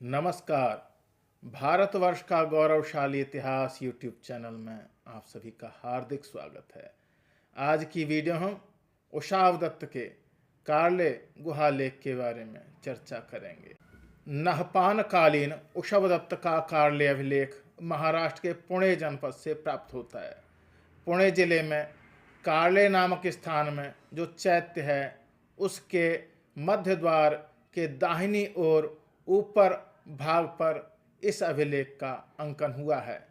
नमस्कार। भारतवर्ष का गौरवशाली इतिहास यूट्यूब चैनल में आप सभी का हार्दिक स्वागत है। आज की वीडियो हम उषावदत्त के कार्ले गुहा लेख के बारे में चर्चा करेंगे। नहपान कालीन उषावदत्त का कार्ले अभिलेख महाराष्ट्र के पुणे जनपद से प्राप्त होता है। पुणे जिले में कार्ले नामक स्थान में जो चैत्य है उसके मध्य द्वार के दाहिनी ओर ऊपर भाग पर इस अभिलेख का अंकन हुआ है।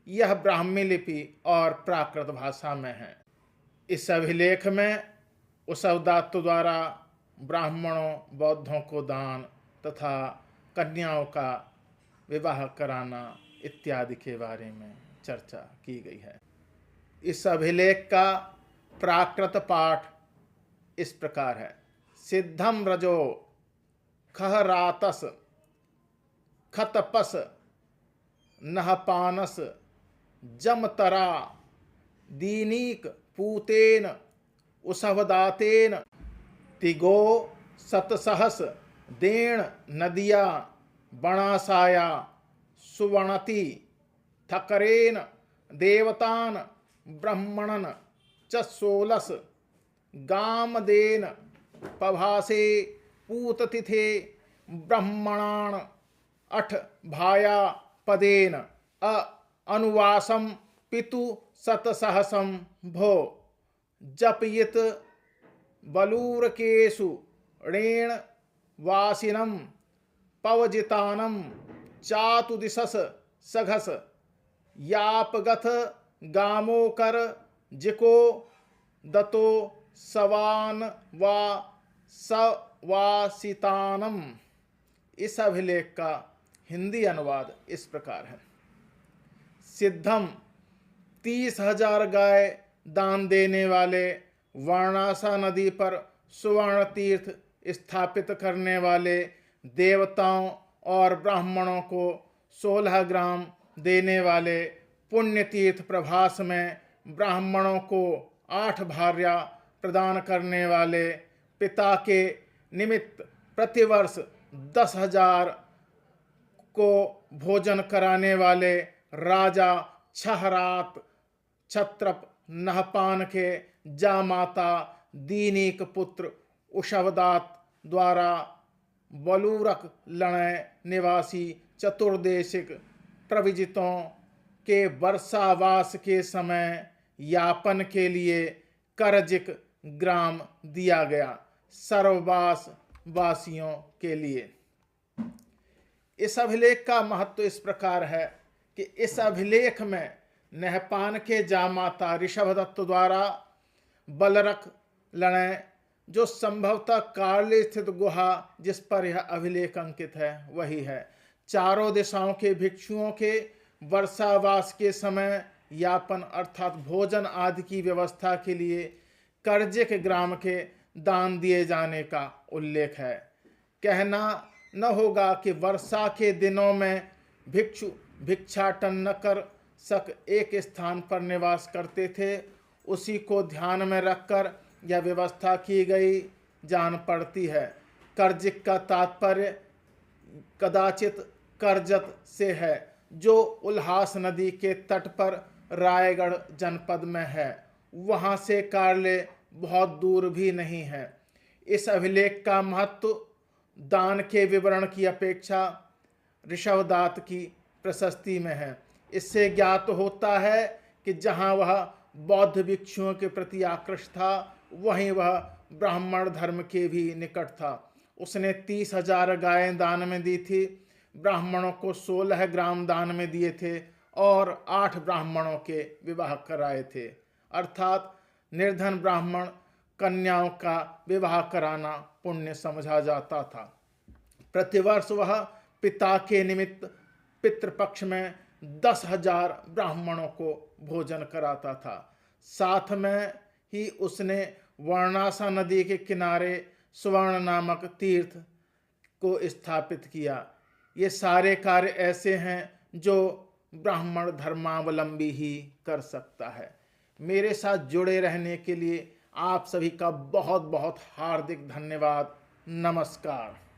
यह ब्राह्मी लिपि और प्राकृत भाषा में है। इस अभिलेख में उषावदत्त द्वारा ब्राह्मणों बौद्धों को दान तथा कन्याओं का विवाह कराना इत्यादि के बारे में चर्चा की गई है। इस अभिलेख का प्राकृत पाठ इस प्रकार है। सिद्धम रजो खहरातस खतपस नहपानस जमतरा दीनीक पूतेन उषावदातेन तिगो सतसहस देण नदिया बणासाया सुवर्णति थकरेन देवतान ब्रह्मणन च सोलस गामदेन पभासे पूततिथे ब्रह्मणान अठ भाया पदेन अनुवासम पितु सतसहसम भो जपयित बलूरकेशु ऋण वासिनम पवजितानम चातुदिशस सघस यापगथ गामोकर जिको दतो सवान वा सवासितानम। इस अभिलेख का हिंदी अनुवाद इस प्रकार है। सिद्धम 30,000 गाय दान देने वाले, वाराणसा नदी पर सुवर्ण तीर्थ स्थापित करने वाले, देवताओं और ब्राह्मणों को 16 ग्राम देने वाले, पुण्य तीर्थ प्रभास में ब्राह्मणों को 8 भार्या प्रदान करने वाले, पिता के निमित्त प्रतिवर्ष 10,000 को भोजन कराने वाले राजा छहरात छत्रप नहपान के जामाता दीनीक पुत्र उषावदत्त द्वारा बलूरक लणय निवासी चतुर्देशिक प्रविजितों के वर्षावास के समय यापन के लिए करजिक ग्राम दिया गया, सर्ववास वासियों के लिए। इस अभिलेख का महत्व इस प्रकार है कि इस अभिलेख में नहपान के जामाता ऋषभदत्त द्वारा बलरक लणय, जो संभवतः कार्ले स्थित गुहा जिस पर यह अभिलेख अंकित है वही है, चारों दिशाओं के भिक्षुओं के वर्षावास के समय यापन अर्थात भोजन आदि की व्यवस्था के लिए करजिक ग्राम के दान दिए जाने का उल्लेख है। कहना न होगा कि वर्षा के दिनों में भिक्षु भिक्षाटन न कर सक एक स्थान पर निवास करते थे, उसी को ध्यान में रखकर यह व्यवस्था की गई जान पड़ती है। करजिक का तात्पर्य कदाचित करजत से है, जो उल्हास नदी के तट पर रायगढ़ जनपद में है। वहाँ से कार्ले बहुत दूर भी नहीं है। इस अभिलेख का महत्व दान के विवरण की अपेक्षा ऋषभदत्त की प्रशस्ति में है। इससे ज्ञात होता है कि जहाँ वह बौद्ध भिक्षुओं के प्रति आकृष्ट था, वहीं वह ब्राह्मण धर्म के भी निकट था। उसने 30,000 गायें दान में दी थी, ब्राह्मणों को 16 ग्राम दान में दिए थे और 8 ब्राह्मणों के विवाह कराए थे। अर्थात निर्धन ब्राह्मण कन्याओं का विवाह कराना पुण्य समझा जाता था। प्रतिवर्ष वह पिता के निमित्त पितृपक्ष में 10,000 ब्राह्मणों को भोजन कराता था। साथ में ही उसने वाराणसा नदी के किनारे सुवर्ण नामक तीर्थ को स्थापित किया। ये सारे कार्य ऐसे हैं जो ब्राह्मण धर्मावलंबी ही कर सकता है। मेरे साथ जुड़े रहने के लिए आप सभी का बहुत बहुत हार्दिक धन्यवाद। नमस्कार।